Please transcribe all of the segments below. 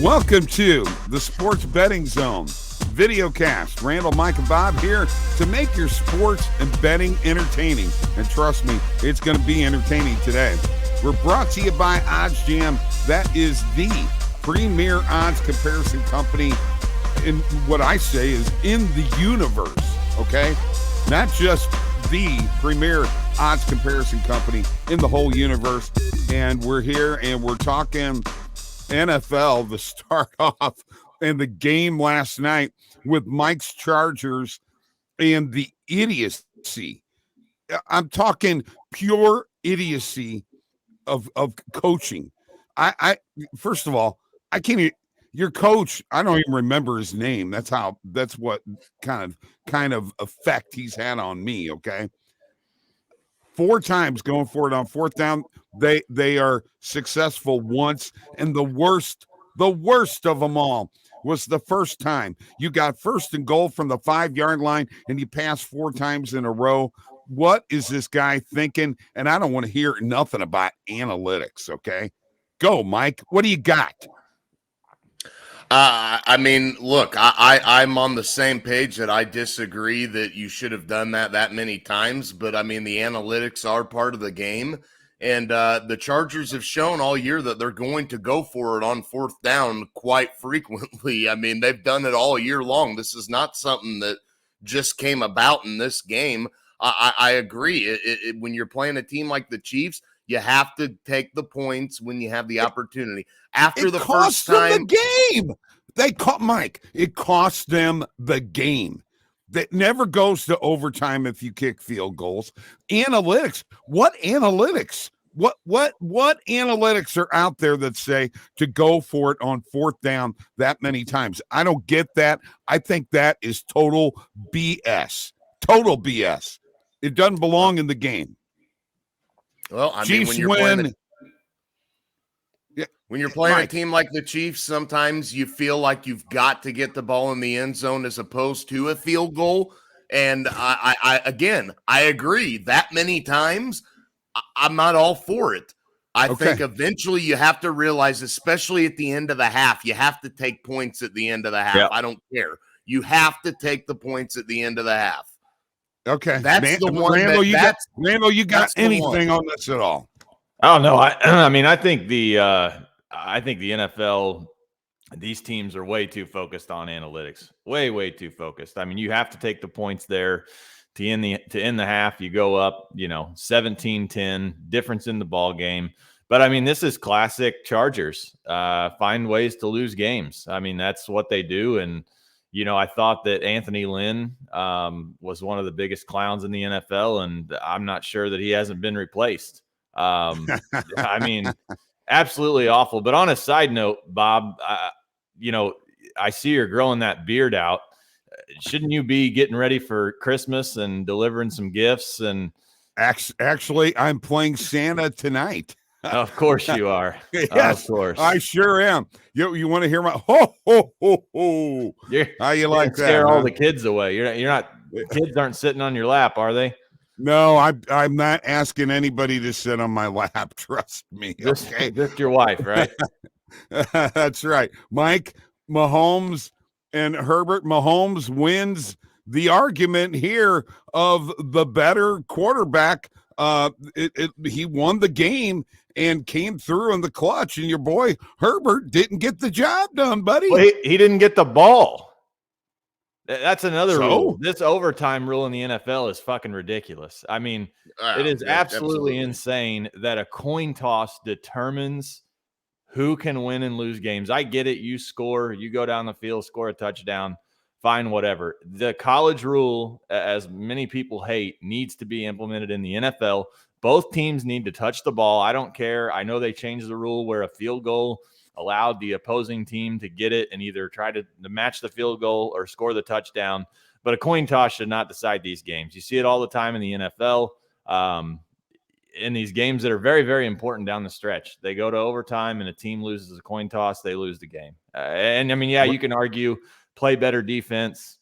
Welcome to the Sports Betting Zone videocast. Randall, Mike, and Bob here to make your sports and betting entertaining. And trust me, it's going to be entertaining today. We're brought to you by OddsJam. That is the premier odds comparison company in what I say is in the universe, okay? Not just the premier odds comparison company in the whole universe. And we're here and we're talking NFL to start off, and the game last night with Mike's Chargers and the idiocy. I'm talking pure idiocy of coaching. I first of all, I can't. Your coach, I don't even remember his name. That's what kind of effect he's had on me. Okay, 4 times going for it on fourth down. They are successful once, and the worst of them all was the first time. You got first and goal from the 5-yard line, and you passed 4 times in a row. What is this guy thinking? And I don't want to hear nothing about analytics, okay? Go, Mike. What do you got? I mean, look, I'm on the same page that I disagree that you should have done that many times. But, I mean, the analytics are part of the game. And the Chargers have shown all year that they're going to go for it on fourth down quite frequently. I mean, they've done it all year long. This is not something that just came about in this game. I agree. When you're playing a team like the Chiefs, you have to take the points when you have the opportunity. After the first time, the game, it costs them the game. That never goes to overtime if you kick field goals. Analytics. What analytics? What analytics are out there that say to go for it on fourth down that many times? I don't get that. I think that is total BS. Total BS. It doesn't belong in the game. Well, I Chiefs mean, when you're playing Mike, a team like the Chiefs, sometimes you feel like you've got to get the ball in the end zone as opposed to a field goal. And I agree. That many times, I'm not all for it. I think eventually you have to realize, especially at the end of the half, you have to take points at the end of the half. Yep. I don't care. You have to take the points at the end of the half. Okay. That's the one. Randall, you got anything on this at all? Oh, no. I mean, I think the NFL, these teams are way too focused on analytics. Way too focused. I mean, you have to take the points there to end the half. You go up, 17-10, difference in the ball game. But I mean, this is classic Chargers. Find ways to lose games. I mean, that's what they do. And I thought that Anthony Lynn was one of the biggest clowns in the NFL, and I'm not sure that he hasn't been replaced. I mean, absolutely awful. But on a side note, Bob, I see you're growing that beard out. Shouldn't you be getting ready for Christmas and delivering some gifts? And actually, I'm playing Santa tonight. Of course you are. Yes, of course. I sure am. You want to hear my ho ho ho ho? How you like that? Scare all the kids away. You're not. Kids aren't sitting on your lap, are they? No, I'm not asking anybody to sit on my lap. Trust me. Okay, just your wife, right? That's right. Mike Mahomes and Herbert. Mahomes wins the argument here of the better quarterback. He won the game and came through in the clutch, and your boy Herbert didn't get the job done, buddy. Well, he didn't get the ball. That's another rule. This overtime rule in the NFL is fucking ridiculous. I mean, it is absolutely insane that a coin toss determines who can win and lose games. I get it. You score, you go down the field, score a touchdown, fine, whatever. The college rule, as many people hate, needs to be implemented in the NFL. Both teams need to touch the ball. I don't care. I know they changed the rule where a field goal allowed the opposing team to get it and either try to match the field goal or score the touchdown. But a coin toss should not decide these games. You see it all the time in the NFL. In these games that are very, very important down the stretch, they go to overtime and a team loses a coin toss, they lose the game. And I mean, yeah, you can argue play better defense.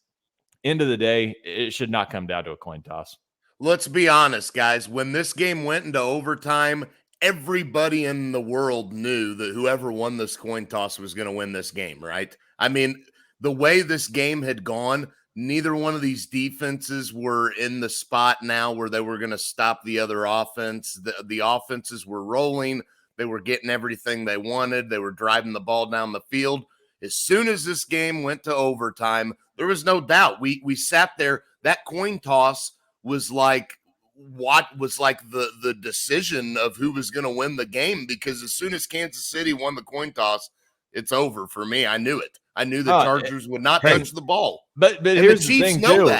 End of the day, it should not come down to a coin toss. Let's be honest, guys. When this game went into overtime, everybody in the world knew that whoever won this coin toss was going to win this game, right? I mean, the way this game had gone, neither one of these defenses were in the spot now where they were going to stop the other offense. The offenses were rolling. They were getting everything they wanted. They were driving the ball down the field. As soon as this game went to overtime, there was no doubt. We sat there. That coin toss was like the decision of who was going to win the game, because as soon as Kansas City won the coin toss, it's over for me. I knew it. I knew the Chargers would not touch the ball. But here's the thing, too.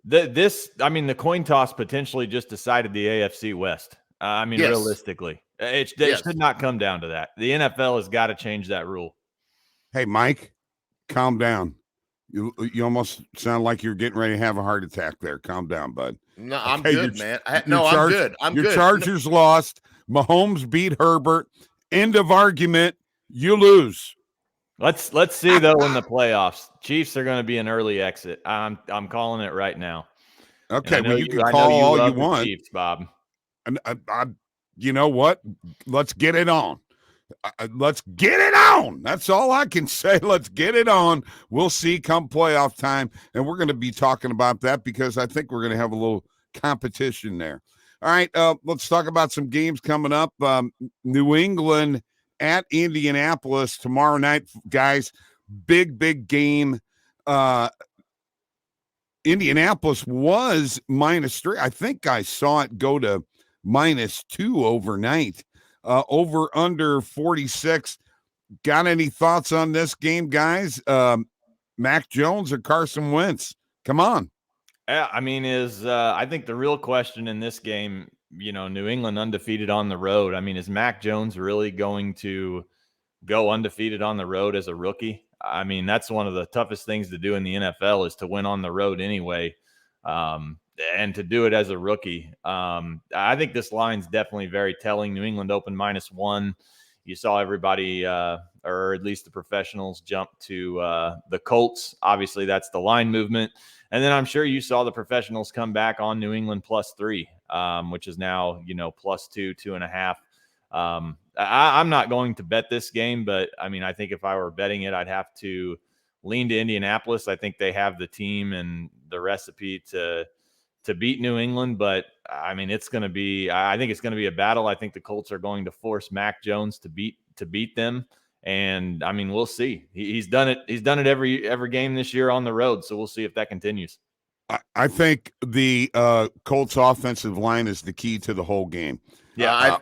The coin toss potentially just decided the AFC West. Realistically, it should not come down to that. The NFL has got to change that rule. Hey, Mike, calm down. You almost sound like you're getting ready to have a heart attack there. Calm down, bud. No, I'm good, man. I'm good. Your Chargers lost. Mahomes beat Herbert. End of argument. You lose. Let's see, though, in the playoffs. Chiefs are going to be an early exit. I'm calling it right now. Okay, well, you can call all you want. Chiefs, Bob. And you know what? Let's get it on. Let's get it on. That's all I can say. Let's get it on. We'll see come playoff time, and we're going to be talking about that because I think we're going to have a little competition there. All right, let's talk about some games coming up. New England at Indianapolis tomorrow night, guys. Big game. Indianapolis was -3. I think I saw it go to -2 overnight. Over under 46. Got any thoughts on this game, guys? Mac Jones or Carson Wentz? Come on. Yeah, I think the real question in this game, New England undefeated on the road. Is Mac Jones really going to go undefeated on the road as a rookie? That's one of the toughest things to do in the NFL is to win on the road anyway. And to do it as a rookie. I think this line's definitely very telling. New England opened -1. You saw everybody, or at least the professionals, jump to the Colts. Obviously, that's the line movement. And then I'm sure you saw the professionals come back on New England +3, which is now, +2, 2.5. I'm not going to bet this game, but I think if I were betting it, I'd have to lean to Indianapolis. I think they have the team and the recipe to beat New England, but I think it's going to be a battle. I think the Colts are going to force Mac Jones to beat them. And we'll see. He's done it. He's done it every game this year on the road. So we'll see if that continues. I think the Colts offensive line is the key to the whole game. Yeah.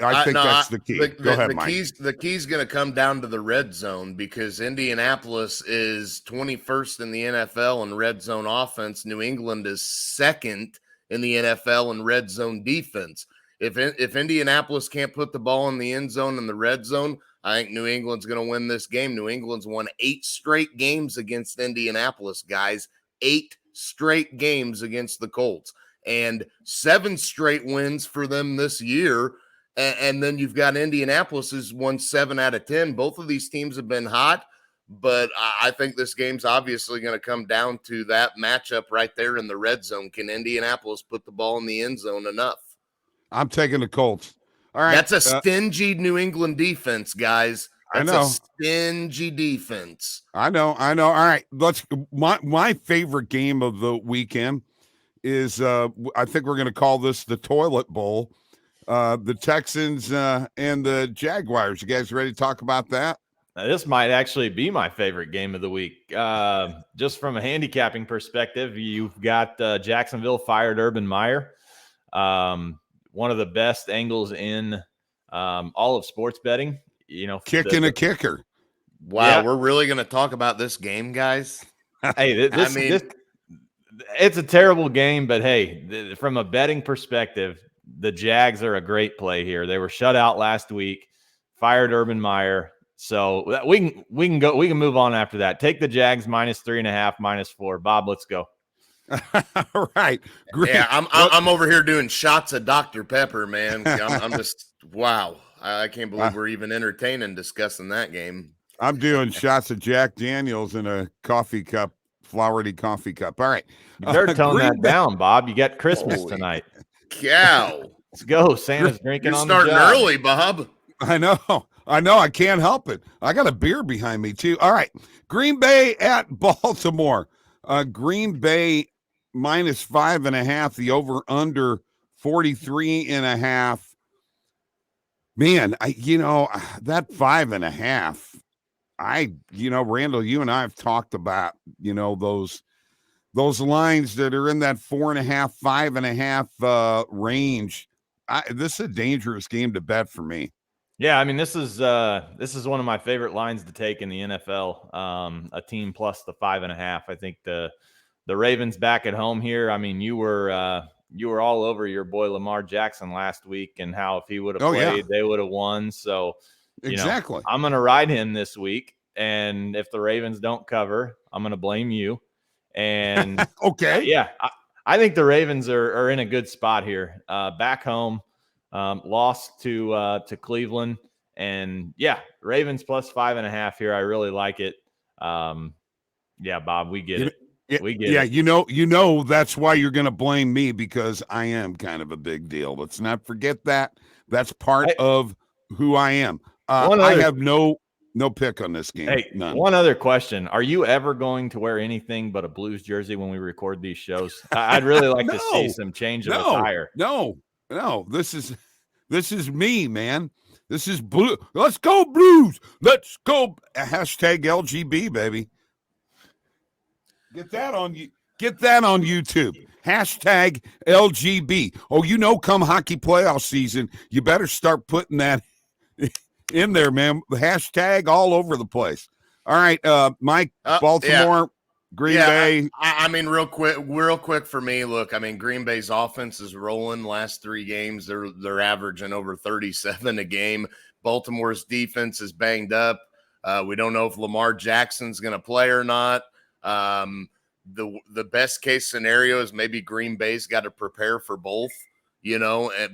I think that's the key. Go ahead, Mike. The key's going to come down to the red zone because Indianapolis is 21st in the NFL in red zone offense. New England is second in the NFL in red zone defense. If Indianapolis can't put the ball in the end zone and the red zone, I think New England's going to win this game. New England's won 8 straight games against Indianapolis, guys. 8 straight games against the Colts. And 7 straight wins for them this year. And then you've got Indianapolis has won 7 out of 10. Both of these teams have been hot, but I think this game's obviously going to come down to that matchup right there in the red zone. Can Indianapolis put the ball in the end zone enough? I'm taking the Colts. All right. That's a stingy New England defense, guys. That's a stingy defense. I know. All right. My favorite game of the weekend is I think we're going to call this the toilet bowl. The Texans and the Jaguars. You guys ready to talk about that? Now, this might actually be my favorite game of the week. Just from a handicapping perspective, you've got Jacksonville fired Urban Meyer. One of the best angles in all of sports betting. Kicking a kicker. Wow, yeah. We're really going to talk about this game, guys? Hey, it's a terrible game, but hey, from a betting perspective, the Jags are a great play here. They were shut out last week, fired Urban Meyer. So we can move on after that. Take the Jags -3.5, -4. Bob, let's go. All right. Great. Yeah, I'm over here doing shots of Dr. Pepper, man. I'm just wow. I can't believe we're even entertaining discussing that game. I'm doing shots of Jack Daniels in a coffee cup, flowery coffee cup. All right. You better tone that down, Bob. You got Christmas tonight. Cow. Let's go. Santa's drinking You're on starting the job. early, Bob. I know. I can't help it. I got a beer behind me too. All right. Green Bay at Baltimore. Green Bay minus 5.5. The over under 43.5. Man, that 5.5. Randall, you and I have talked about, those lines that are in that 4.5, 5.5 range. This is a dangerous game to bet for me. Yeah, I mean, this is one of my favorite lines to take in the NFL. A team plus the 5.5. I think the Ravens back at home here. I mean, you were all over your boy Lamar Jackson last week and how if he would have played, they would have won. So exactly, I'm going to ride him this week, and if the Ravens don't cover, I'm going to blame you. And okay, I think the Ravens are in a good spot here. Back home. Lost to Cleveland, and Ravens plus 5.5 here. I really like it. Bob, we get it. We get it. That's why you're going to blame me, because I am kind of a big deal. Let's not forget that. That's part of who I am. I have no pick on this game. Hey, none. One other question: are you ever going to wear anything but a Blues jersey when we record these shows? I'd really like to see some change of attire. No. This is me, man. This is blue. Let's go Blues. Let's go. Hashtag LGB, baby. Get that on YouTube. Hashtag LGB. Oh, come hockey playoff season, you better start putting that in there, man. Hashtag all over the place. All right, Mike, Baltimore. Green Bay. I mean, real quick for me. Look, I mean, Green Bay's offense is rolling. Last 3 games, they're averaging over 37 a game. Baltimore's defense is banged up. We don't know if Lamar Jackson's going to play or not. The best case scenario is maybe Green Bay's got to prepare for both,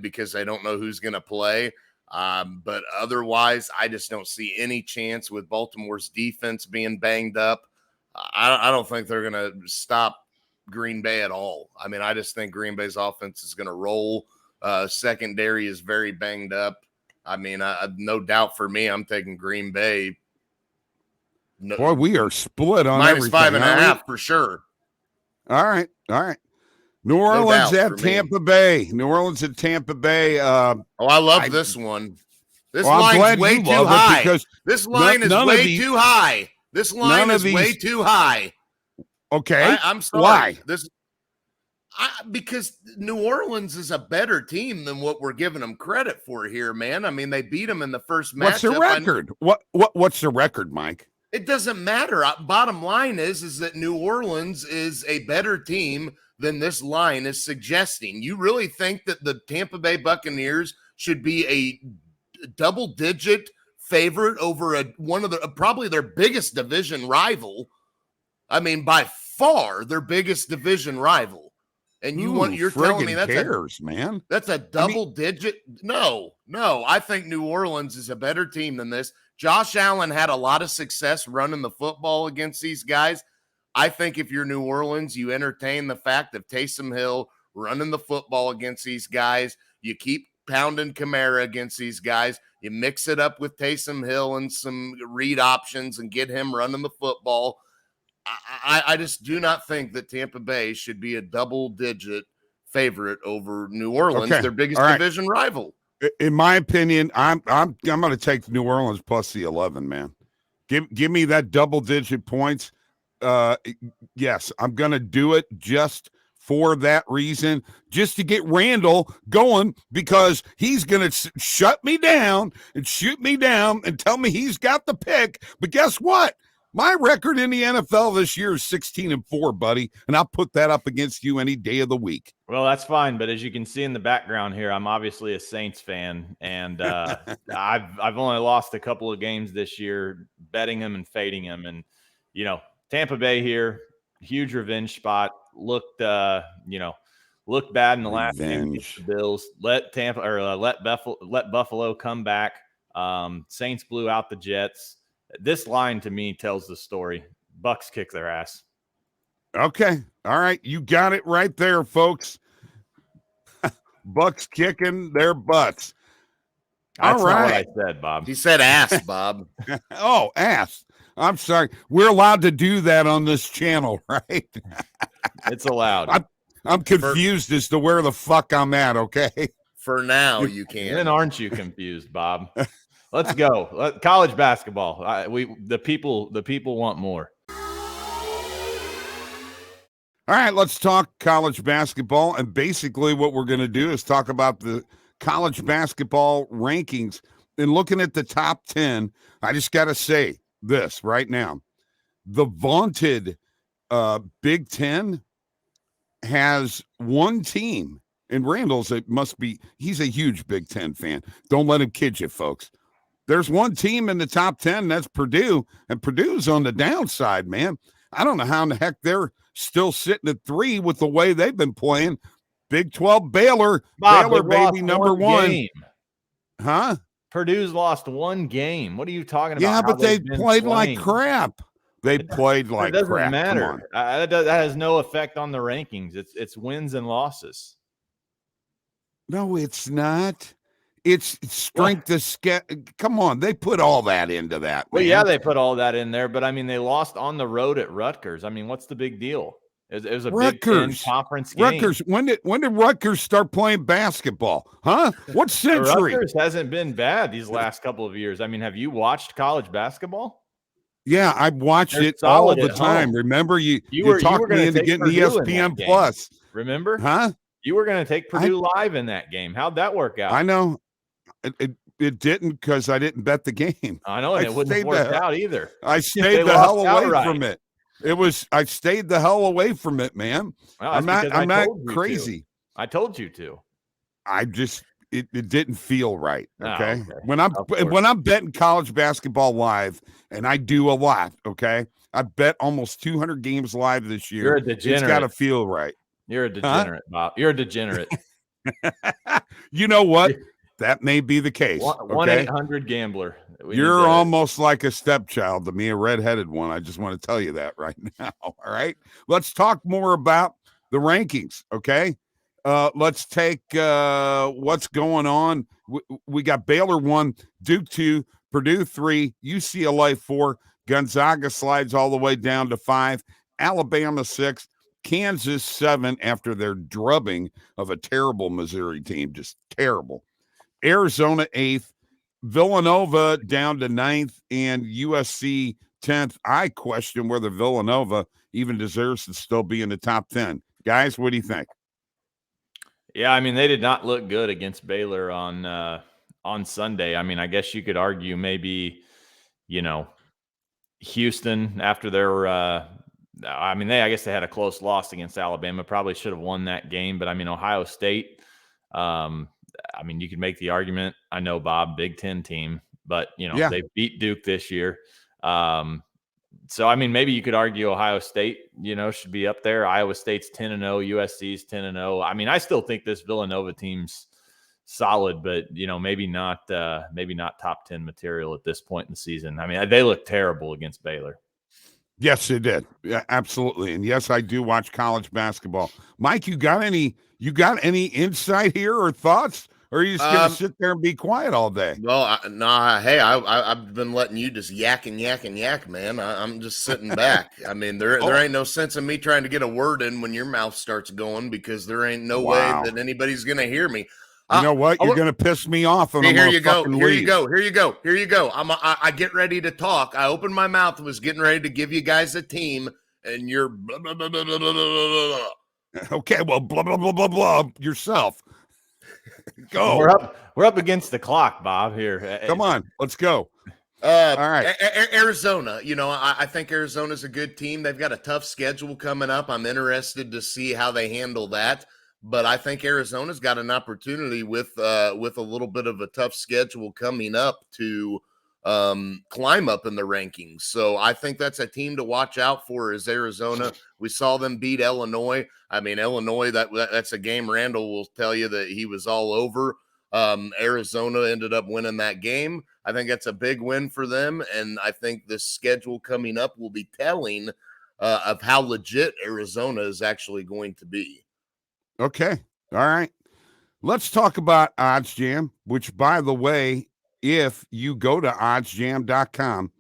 because they don't know who's going to play. But otherwise, I just don't see any chance with Baltimore's defense being banged up. I don't think they're going to stop Green Bay at all. I mean, I just think Green Bay's offense is going to roll. Secondary is very banged up. I mean, no doubt for me, I'm taking Green Bay. Boy, we are split on minus everything. 5.5 for sure. All right. New Orleans at Tampa Bay. New Orleans at Tampa Bay. I love this one. This line's way too high. This line is way too high. This line is way too high. Okay. I'm sorry. Why? Because New Orleans is a better team than what we're giving them credit for here, man. I mean, they beat them in the first match. What's the record? What's the record, Mike? It doesn't matter. Bottom line is that New Orleans is a better team than this line is suggesting. You really think that the Tampa Bay Buccaneers should be a double-digit favorite over one of probably their biggest division rival? I mean, by far their biggest division rival. And you're telling me that's a double-digit? No. I think New Orleans is a better team than this. Josh Allen had a lot of success running the football against these guys. I think if you're New Orleans, you entertain the fact of Taysom Hill running the football against these guys. You keep pounding Kamara against these guys. You mix it up with Taysom Hill and some read options and get him running the football. I just do not think that Tampa Bay should be a double-digit favorite over New Orleans, their biggest division rival. In my opinion, I'm going to take New Orleans plus the 11, man. Give me that double-digit points. Yes, I'm going to do it just for that reason, just to get Randall going, because he's going to shut me down and shoot me down and tell me he's got the pick. But guess what? My record in the NFL this year is 16-4, buddy, and I'll put that up against you any day of the week. Well, that's fine, but as you can see in the background here, I'm obviously a Saints fan, and I've only lost a couple of games this year betting them and fading them, and Tampa Bay here, huge revenge spot. Looked bad in the last game against the Bills. Let Buffalo come back. Saints blew out the Jets. This line to me tells the story. Bucks kick their ass. Okay. All right. You got it right there, folks. Bucks kicking their butts. That's all right. Not what I said, Bob. He said ass, Bob. Oh, ass. I'm sorry. We're allowed to do that on this channel, right? It's allowed. I'm confused as to where the fuck I'm at, okay? For now, you can. Then aren't you confused, Bob? Let's go. College basketball. The people want more. All right, let's talk college basketball. And basically what we're going to do is talk about the college basketball rankings. And looking at the top 10, I just got to say this right now. The vaunted Big Ten has one team. And Randall's, he's a huge Big Ten fan. Don't let him kid you, folks. There's one team in the top 10, that's Purdue. And Purdue's on the downside, man. I don't know how in the heck they're still sitting at 3 with the way they've been playing. Big 12 Baylor. Bob, Baylor, baby, number one. Game. Huh? Purdue's lost one game. What are you talking about? Yeah, but they played like crap. They played like crap. It doesn't matter. That has no effect on the rankings. It's wins and losses. No, it's not. It's strength of schedule. Come on, they put all that into that. Well, man. yeah, they put all that in there, but I mean, they lost on the road at Rutgers. I mean, what's the big deal? It was a Big Ten conference game. Rutgers. When did Rutgers start playing basketball? Huh? What century? Rutgers hasn't been bad these last couple of years. I mean, have you watched college basketball? Yeah, I watched it all the time. Remember, you talked me into getting ESPN Plus. Remember? Huh? You were going to take Purdue live in that game. How'd that work out? I know. It didn't because I didn't bet the game. I know, and it wouldn't have worked out either. I stayed the hell away from it. I stayed the hell away from it, man. Well, I'm not crazy. I told you to. It didn't feel right. Okay. When I'm betting college basketball live, and I do a lot, okay. I bet almost 200 games live this year. You're a degenerate. It's got to feel right. You're a degenerate, Bob. You're a degenerate. You know what? That may be the case. 1-800 gambler. You're almost like a stepchild to me, a redheaded one. I just want to tell you that right now. All right. Let's talk more about the rankings. Okay. Let's take what's going on. We got Baylor 1, Duke 2, Purdue 3, UCLA 4, Gonzaga slides all the way down to 5, Alabama 6, Kansas 7 after their drubbing of a terrible Missouri team, just terrible. Arizona 8th, Villanova down to 9th, and USC 10th. I question whether Villanova even deserves to still be in the top 10. Guys, what do you think? Yeah, I mean, they did not look good against Baylor on Sunday. I mean, I guess you could argue maybe, Houston after their I guess they had a close loss against Alabama. Probably should have won that game, but I mean, Ohio State, I mean, you could make the argument. I know, Bob, Big Ten team, but they beat Duke this year. So I mean, maybe you could argue Ohio State, should be up there. Iowa State's 10-0, USC's 10-0. I mean, I still think this Villanova team's solid, but maybe not top 10 material at this point in the season. I mean, they look terrible against Baylor. Yes, they did. Yeah, absolutely. And yes, I do watch college basketball. Mike, you got any insight here or thoughts? Or are you just going to sit there and be quiet all day? Well, hey, I've been letting you just yak, man. I'm just sitting back. I mean, there ain't no sense in me trying to get a word in when your mouth starts going because there ain't no way that anybody's going to hear me. You know what? You're going to piss me off. And here you go. Here you go. I get ready to talk. I opened my mouth and was getting ready to give you guys a team, and you're blah, blah, blah, blah, blah, blah, blah. Okay, well, blah, blah, blah, blah, blah, yourself. Go. We're up against the clock, Bob, here. Come on, let's go. All right. Arizona, I think Arizona's a good team. They've got a tough schedule coming up. I'm interested to see how they handle that. But I think Arizona's got an opportunity with a little bit of a tough schedule coming up to climb up in the rankings. So I think that's a team to watch out for is Arizona. We saw them beat Illinois. I mean, Illinois, that's a game Randall will tell you that he was all over. Arizona ended up winning that game. I think that's a big win for them. And I think this schedule coming up will be telling of how legit Arizona is actually going to be. Okay. All right. Let's talk about OddsJam, which, by the way, if you go to oddsjam.com,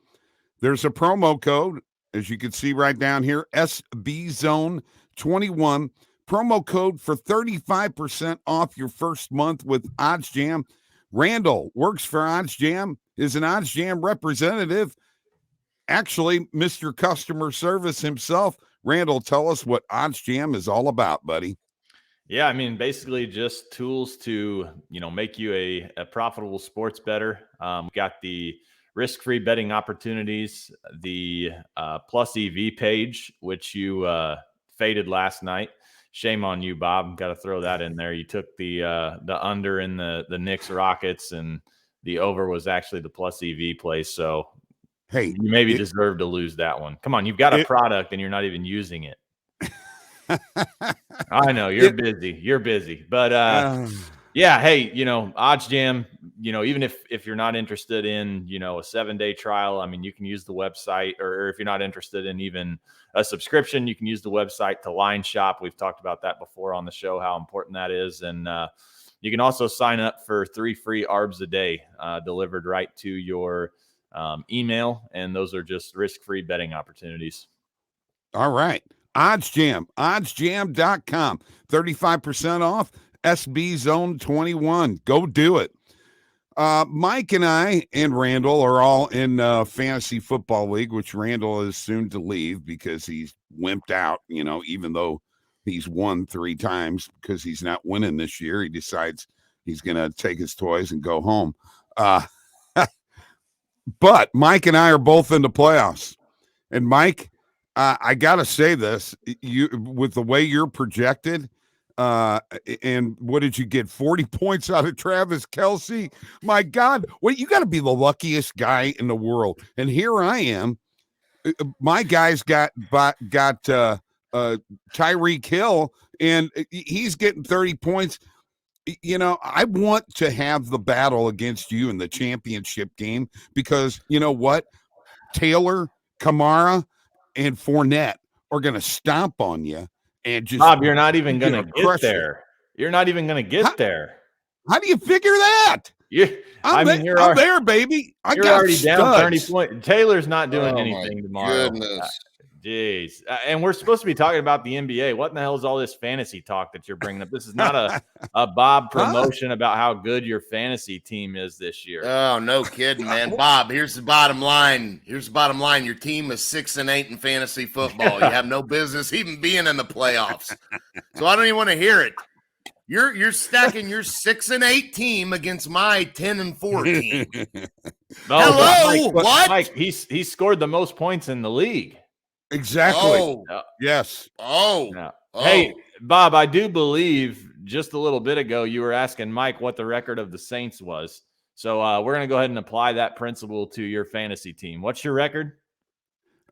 there's a promo code, as you can see right down here, SBZone21, promo code for 35% off your first month with OddsJam. Randall works for OddsJam, is an OddsJam representative, actually Mr. Customer Service himself. Randall, tell us what OddsJam is all about, buddy. Yeah, I mean, basically just tools to, make you a profitable sports bettor. We got the risk-free betting opportunities, the Plus EV page, which you faded last night. Shame on you, Bob. Got to throw that in there. You took the under in the Knicks Rockets, and the over was actually the Plus EV play. So hey, you maybe deserve to lose that one. Come on, you've got a product and you're not even using it. I know you're busy, but yeah, hey, OddsJam, even if you're not interested in, a 7-day trial, I mean, you can use the website, or if you're not interested in even a subscription, you can use the website to line shop. We've talked about that before on the show, how important that is. And you can also sign up for 3 free ARBs a day delivered right to your email. And those are just risk-free betting opportunities. All right. OddsJam, oddsjam.com, 35% off, SB Zone 21. Go do it. Mike and I and Randall are all in Fantasy Football League, which Randall is soon to leave because he's wimped out, even though he's won 3 times because he's not winning this year. He decides he's going to take his toys and go home. But Mike and I are both in the playoffs. And Mike, I got to say this, with the way you're projected, and what did you get? 40 points out of Travis Kelce? My God, you got to be the luckiest guy in the world. And here I am. My guy's got Tyreek Hill, and he's getting 30 points. I want to have the battle against you in the championship game because you know what? Taylor, Kamara, and Fournette are going to stomp on you and just. Bob, you're not even going to get there. You're not even going to get there. How do you figure that? I'm there, baby. You're already down 30 points. Taylor's not doing anything tomorrow. Jeez. And we're supposed to be talking about the NBA. What in the hell is all this fantasy talk that you're bringing up? This is not a Bob promotion about how good your fantasy team is this year. Oh, no kidding, man. Bob, here's the bottom line. Your team is 6-8 in fantasy football. You have no business even being in the playoffs. So I don't even want to hear it. You're stacking your 6-8 team against my 10-4 team. Hello, Mike, what? Mike, he scored the most points in the league. Exactly. Oh. Yes. Oh. Yeah. Hey, Bob, I do believe just a little bit ago you were asking Mike what the record of the Saints was. So we're going to go ahead and apply that principle to your fantasy team. What's your record?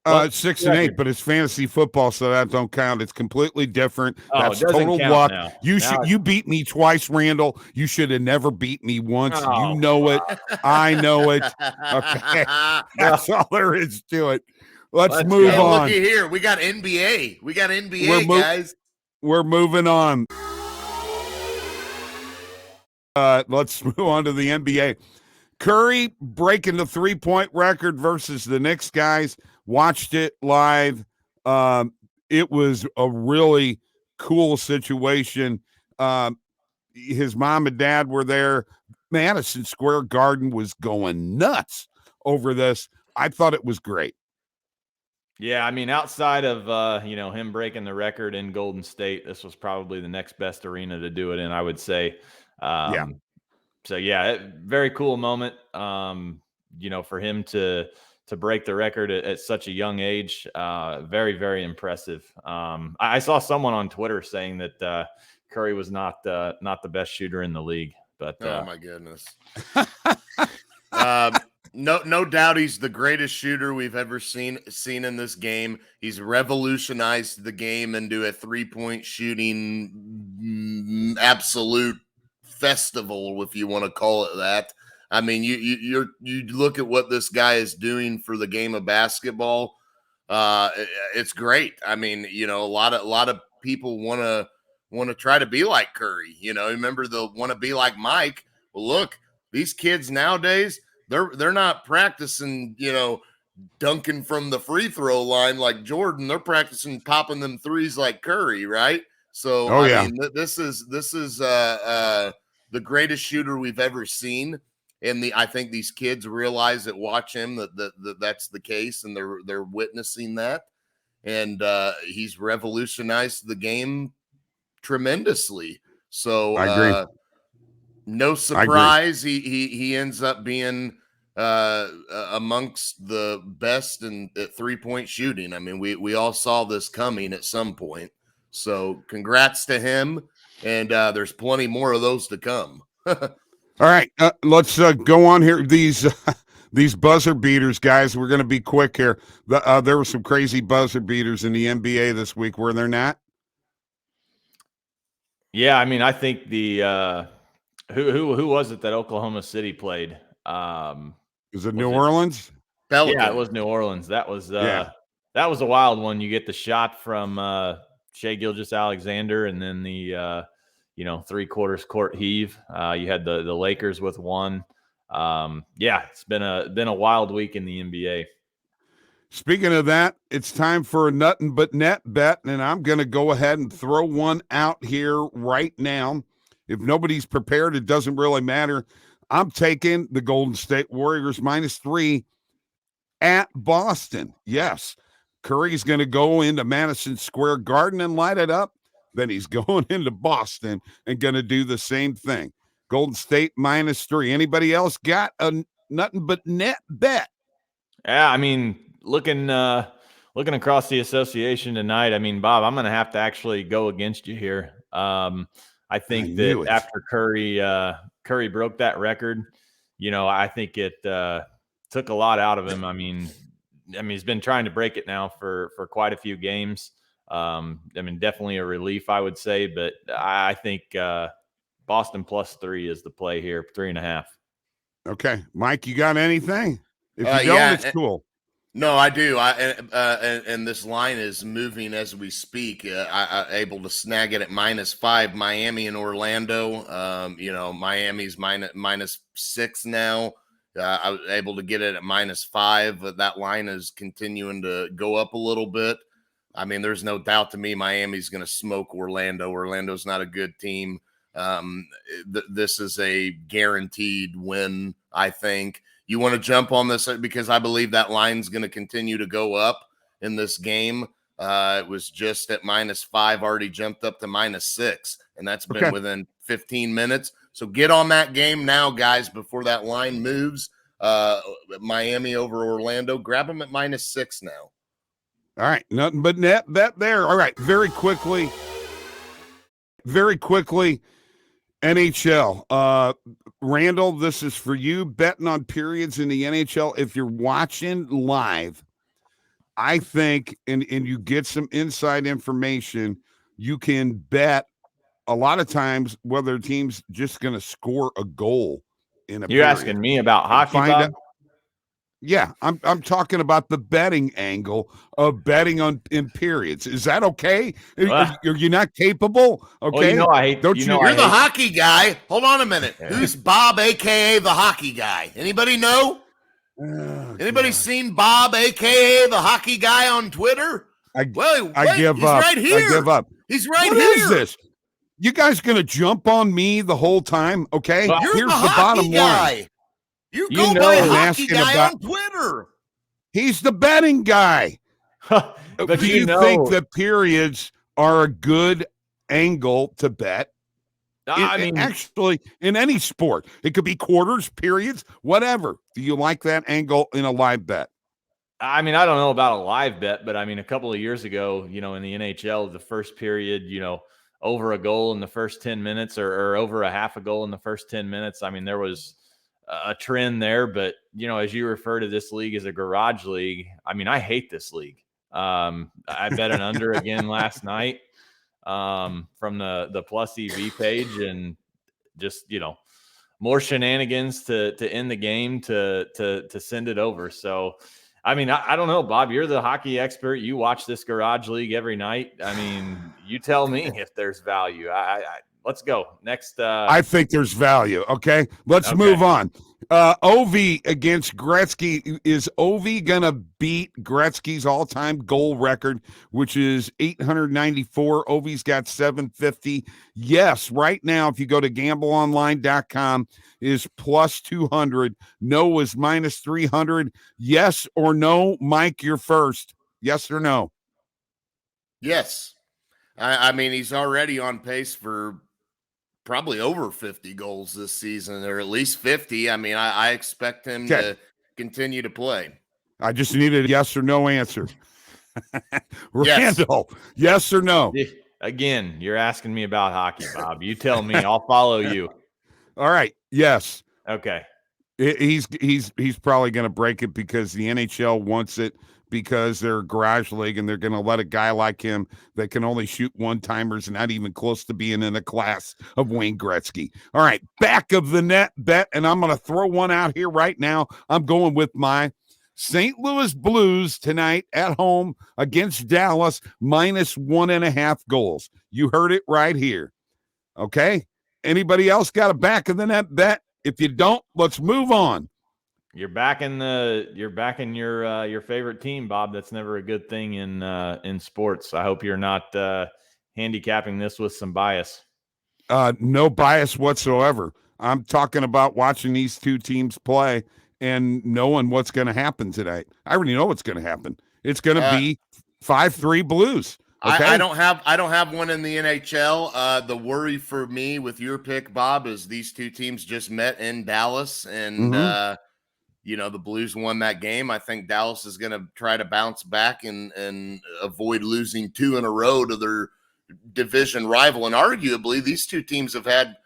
6-8, but it's fantasy football, so that don't count. It's completely different. That's total luck. Now. You beat me twice, Randall. You should have never beat me once. You know it. I know it. Okay. That's all there is to it. Let's move on. Looky here. We got NBA. Guys. We're moving on. Let's move on to the NBA. Curry breaking the 3-point record versus the Knicks guys. Watched it live. It was a really cool situation. His mom and dad were there. Madison Square Garden was going nuts over this. I thought it was great. Yeah, I mean, outside of him breaking the record in Golden State, this was probably the next best arena to do it in, I would say. Yeah. So yeah, very cool moment. For him to break the record at such a young age, very, very impressive. I saw someone on Twitter saying that Curry was not the best shooter in the league, but oh my goodness. No doubt he's the greatest shooter we've ever seen in this game. He's revolutionized the game into a 3-point shooting absolute festival, if you want to call it that. I mean, you look at what this guy is doing for the game of basketball. It's great. I mean, a lot of people want to want to try to be like Curry. Remember the want to be like Mike. Well, look, these kids nowadays, they're not practicing, dunking from the free throw line like Jordan. They're practicing popping them threes like Curry, right? So I mean, this is the greatest shooter we've ever seen. And I think these kids realize that watch him that's the case, and they're witnessing that. And he's revolutionized the game tremendously. So I agree. No surprise he ends up being amongst the best at 3-point shooting. I mean, we all saw this coming at some point. So congrats to him, and there's plenty more of those to come. All right, let's go on here. These buzzer beaters, guys, we're going to be quick here. There were some crazy buzzer beaters in the NBA this week, were there not? Yeah, I mean, I think the who was it that Oklahoma City played? Was it New Orleans? Pelican. Yeah, it was New Orleans. That was that was a wild one. You get the shot from Shai Gilgeous-Alexander, and then the 3/4 court heave. You had the Lakers with one. It's been a wild week in the NBA. Speaking of that, it's time for a nothing but net bet, and I'm going to go ahead and throw one out here right now. If nobody's prepared, it doesn't really matter. I'm taking the Golden State Warriors -3 at Boston. Yes, Curry's going to go into Madison Square Garden and light it up. Then he's going into Boston and going to do the same thing. Golden State -3. Anybody else got a nothing but net bet? Yeah, I mean, looking across the association tonight, I mean, Bob, I'm going to have to actually go against you here. I think that after Curry broke that record, I think it took a lot out of him. I mean, he's been trying to break it now for quite a few games. Definitely a relief, I would say, but I think Boston +3 is the play here, 3.5. Okay, Mike, you got anything? If you don't, it's cool. No, I do. And this line is moving as we speak. I'm able to snag it at -5. Miami and Orlando. Miami's -6 now. I was able to get it at -5. That line is continuing to go up a little bit. I mean, there's no doubt to me Miami's going to smoke Orlando. Orlando's not a good team. This is a guaranteed win, I think. You want to jump on this because I believe that line's going to continue to go up in this game. It was just at -5, already jumped up to -6, and that's been within 15 minutes. So get on that game now, guys, before that line moves. Miami over Orlando. Grab them at -6 now. All right, nothing but net bet there. All right, very quickly, NHL. Randall, this is for you, betting on periods in the NHL. If you're watching live, I think, and you get some inside information, you can bet a lot of times whether a team's just going to score a goal in a You're period. asking me about hockey, Bob? Yeah, I'm talking about the betting angle of betting in periods. Is that okay? Are you not capable? Okay, I hate. You're the hockey guy. Hold on a minute. Who's Bob, aka the hockey guy? Anybody know? Anybody seen Bob, aka the hockey guy on Twitter? I give up. Right here. I give up. He's right here. What is this? You guys gonna jump on me the whole time? Okay, well, here's the bottom line. You go by hockey guy on Twitter. He's the betting guy. But do you think that periods are a good angle to bet? Actually, in any sport, it could be quarters, periods, whatever. Do you like that angle in a live bet? I mean, I don't know about a live bet, but I mean, a couple of years ago, in the NHL, the first period, over a goal in the first 10 minutes or over a half a goal in the first 10 minutes. I mean, there was a trend there, but as you refer to this league as a garage league, I mean, I hate this league. I bet an under again last night from the Plus EV page, and just more shenanigans to end the game to send it over. So I mean, I don't know, Bob. You're the hockey expert. You watch this Garage League every night. I mean, you tell me if there's value. Let's go next. I think there's value. Okay, let's move on. Ovi against Gretzky. Is Ovi gonna beat Gretzky's all-time goal record, which is 894? Ovi's got 750. Yes, right now, if you go to gambleonline.com, is plus 200. No is minus 300. Yes or no, Mike? You're first. Yes or no? Yes. I mean, he's already on pace for probably over 50 goals this season, or at least 50. I mean, I expect him to continue to play. I just needed a yes or no answer. Randall, yes or no? Again, you're asking me about hockey, Bob. You tell me. I'll follow you. All right. Yes. Okay. He's probably going to break it because the NHL wants it, because they're a garage league and they're going to let a guy like him that can only shoot one-timers and not even close to being in a class of Wayne Gretzky. All right, back of the net bet, and I'm going to throw one out here right now. I'm going with my St. Louis Blues tonight at home against Dallas, minus 1.5 goals. You heard it right here. Okay? Anybody else got a back of the net bet? If you don't, let's move on. You're backing your favorite team, Bob. That's never a good thing in sports. I hope you're not handicapping this with some bias. No bias whatsoever. I'm talking about watching these two teams play and knowing what's going to happen tonight. I already know what's going to happen. It's going to be 5-3 Blues. Okay? I don't have one in the NHL. The worry for me with your pick, Bob, is these two teams just met in Dallas, and the Blues won that game. I think Dallas is going to try to bounce back and avoid losing 2 in a row to their division rival. And arguably, these two teams have had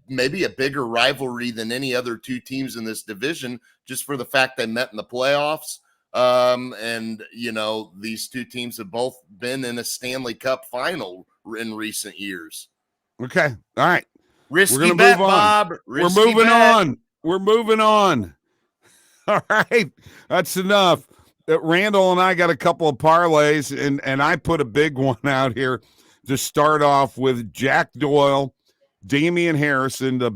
maybe a bigger rivalry than any other two teams in this division, just for the fact they met in the playoffs. These two teams have both been in a Stanley Cup final in recent years. Okay. All right. Risky bet, Bob. We're moving on. We're moving on. All right. That's enough. Randall and I got a couple of parlays, and I put a big one out here to start off with Jack Doyle, Damian Harrison, the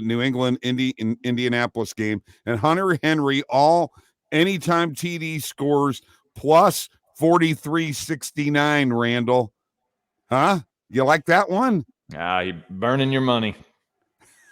New England Indianapolis game, and Hunter Henry, all anytime TD scores plus 43.69, Randall. Huh? You like that one? You're burning your money.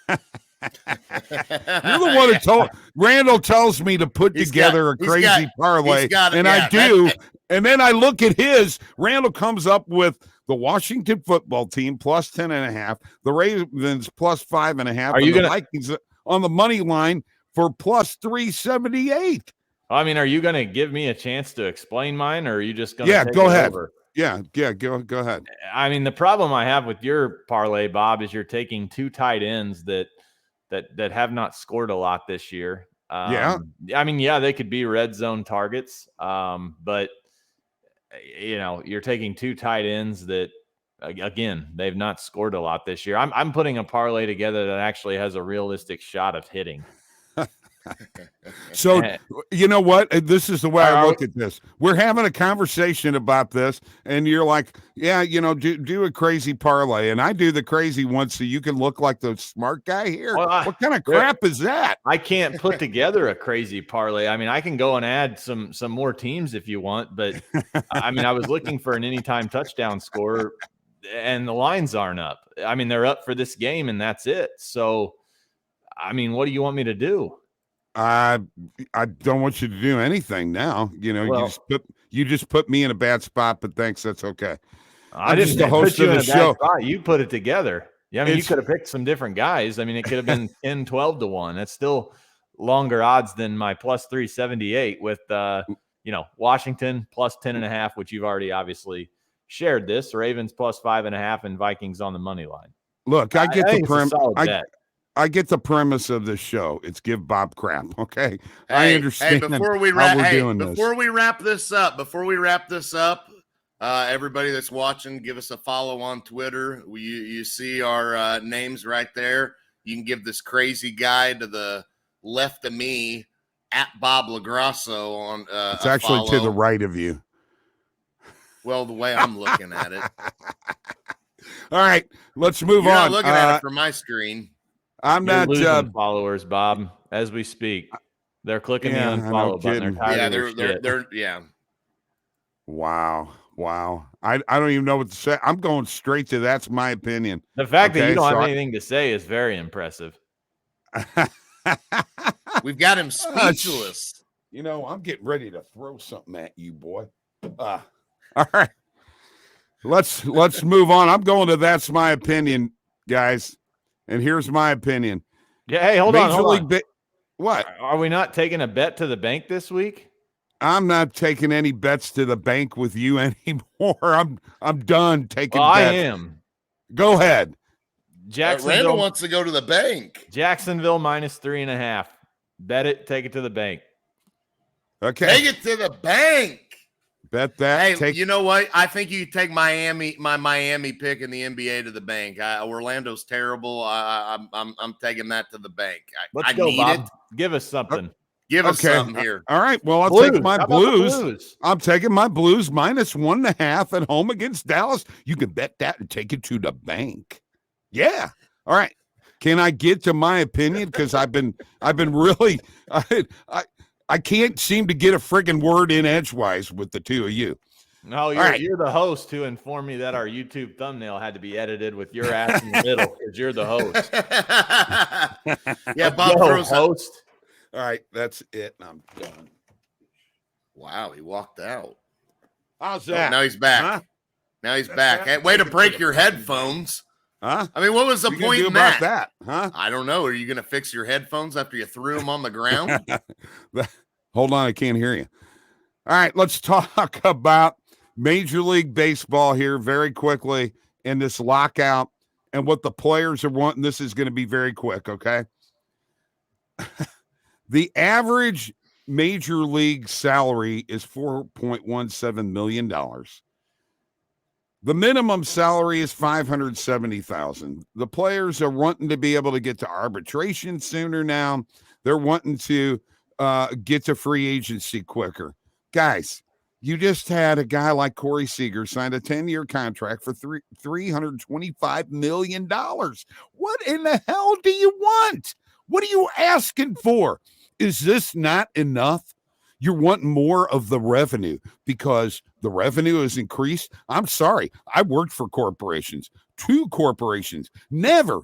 You're the one who told Randall tells me to put together a crazy parlay, and I do. And then I look at his. Randall comes up with the Washington football team plus 10.5, the Ravens plus 5.5, Are you the Vikings on the money line for plus 378. I mean, are you going to give me a chance to explain mine, or are you just going to take go it ahead. over? Yeah, go ahead. I mean, the problem I have with your parlay, Bob, is you're taking two tight ends that have not scored a lot this year. I mean, they could be red zone targets, but you're taking two tight ends that, again, they've not scored a lot this year. I'm putting a parlay together that actually has a realistic shot of hitting. So, you know what? This is the way I look at this. We're having a conversation about this, and you're like, do a crazy parlay. And I do the crazy one so you can look like the smart guy here. Well, what kind of crap is that? I can't put together a crazy parlay. I mean, I can go and add some more teams if you want, but I mean, I was looking for an anytime touchdown score, and the lines aren't up. I mean, they're up for this game, and that's it. So, I mean, what do you want me to do? I don't want you to do anything now. You just put me in a bad spot, but thanks, that's okay. I didn't just the host of the show. You put it together. Yeah, I mean, you could have picked some different guys. I mean, it could have been 10, 12 to 1. That's still longer odds than my plus 378 with Washington plus 10.5, which you've already obviously shared this. Ravens plus 5.5 and Vikings on the money line. Look, I get I get the premise of this show. It's give Bob crap. Okay. I understand. Before we wrap this up, everybody that's watching, give us a follow on Twitter. You see our names right there. You can give this crazy guy to the left of me at Bob Lagrasso on it's actually follow. to the right of you. Well, the way I'm looking at it. All right, let's move You're on. Not looking at it from my screen. I'm You're not losing followers, Bob, as we speak. They're clicking the unfollow button. They're yeah. Wow. I don't even know what to say. I'm going straight to that's my opinion. The fact that you don't have anything to say is very impressive. We've got him speechless. You know, I'm getting ready to throw something at you, boy. All right. Let's move on. I'm going to that's my opinion, guys. And here's my opinion. Yeah, hey, hold on. What? Are we not taking a bet to the bank this week? I'm not taking any bets to the bank with you anymore. I'm done taking bets. I am. Go ahead. Randall wants to go to the bank. Jacksonville -3.5. Bet it, take it to the bank. Okay. Take it to the bank. Bet that. Hey, you know what? I think you take my Miami pick in the NBA to the bank. Orlando's terrible. I'm taking that to the bank. Let's go, Bob. Give us something. Give us something here. All right. Well, I'll take my Blues. I'm taking my Blues -1.5 at home against Dallas. You can bet that and take it to the bank. Yeah. All right. Can I get to my opinion? Because I've been really I can't seem to get a friggin' word in edgewise with the two of you. No, you're the host who informed me that our YouTube thumbnail had to be edited with your ass in the middle because you're the host. Yeah, Bob throws host. All right, that's it. I'm done. Wow, he walked out. How's that? Now he's back. Huh? Now he's back. Hey, way to break your headphones. Huh? I mean, what was the point in that? Huh? I don't know. Are you going to fix your headphones after you threw them on the ground? Hold on, I can't hear you. All right, let's talk about Major League Baseball here very quickly in this lockout and what the players are wanting. This is going to be very quick, okay? The average Major League salary is $4.17 million. The minimum salary is $570,000. The players are wanting to be able to get to arbitration sooner now. They're wanting to get to free agency quicker. Guys, you just had a guy like Corey Seager signed a 10-year contract for $325 million. What in the hell do you want? What are you asking for? Is this not enough? You're wanting more of the revenue because the revenue has increased. I'm sorry. I worked for corporations, 2 corporations. Never,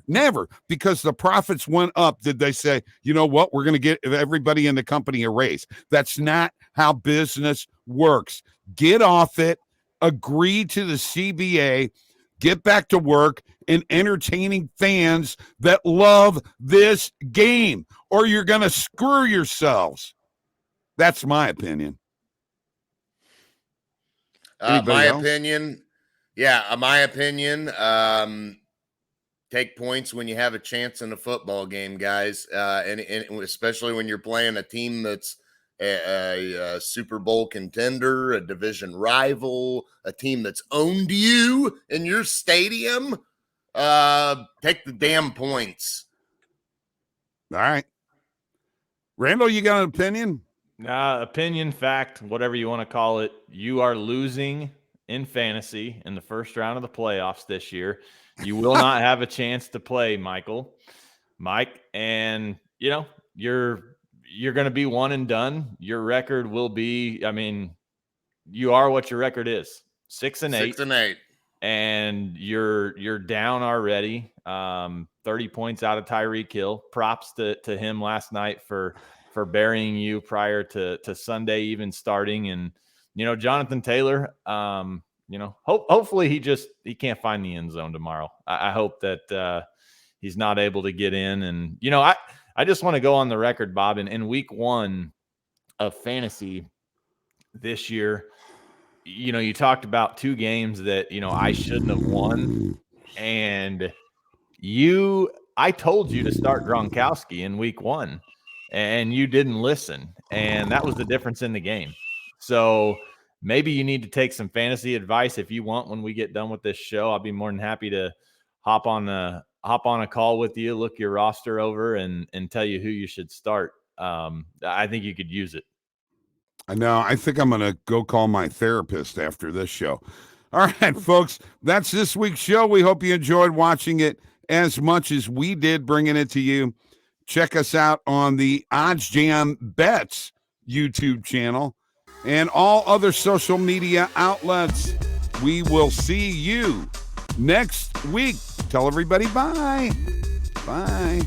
because the profits went up, did they say, you know what, we're going to get everybody in the company a raise. That's not how business works. Get off it. Agree to the CBA. Get back to work and entertaining fans that love this game, or you're going to screw yourselves. That's my opinion. My opinion, take points when you have a chance in a football game, guys, and especially when you're playing a team that's a Super Bowl contender, a division rival, a team that's owned you in your stadium. Take the damn points. All right. Randall, you got an opinion? Opinion, fact, whatever you want to call it. You are losing in fantasy in the first round of the playoffs this year. You will not have a chance to play, Mike, and you're going to be one and done. Your record will be, you are what your record is, 6-8. 6-8. And you're down already. 30 points out of Tyreek Hill. Props to him last night for burying you prior to Sunday even starting. And, Jonathan Taylor, hopefully he can't find the end zone tomorrow. I hope that he's not able to get in. And, I just want to go on the record, Bob, in week 1 of fantasy this year, you talked about 2 games that, I shouldn't have won. And I told you to start Gronkowski in week 1. And you didn't listen, and that was the difference in the game. So maybe you need to take some fantasy advice if you want. When we get done with this show, I'll be more than happy to hop on a call with you, look your roster over, and tell you who you should start. I think you could use it. I know. I think I'm going to go call my therapist after this show. All right, folks, that's this week's show. We hope you enjoyed watching it as much as we did bringing it to you. Check us out on the OddsJam Bets YouTube channel and all other social media outlets. We will see you next week. Tell everybody bye. Bye.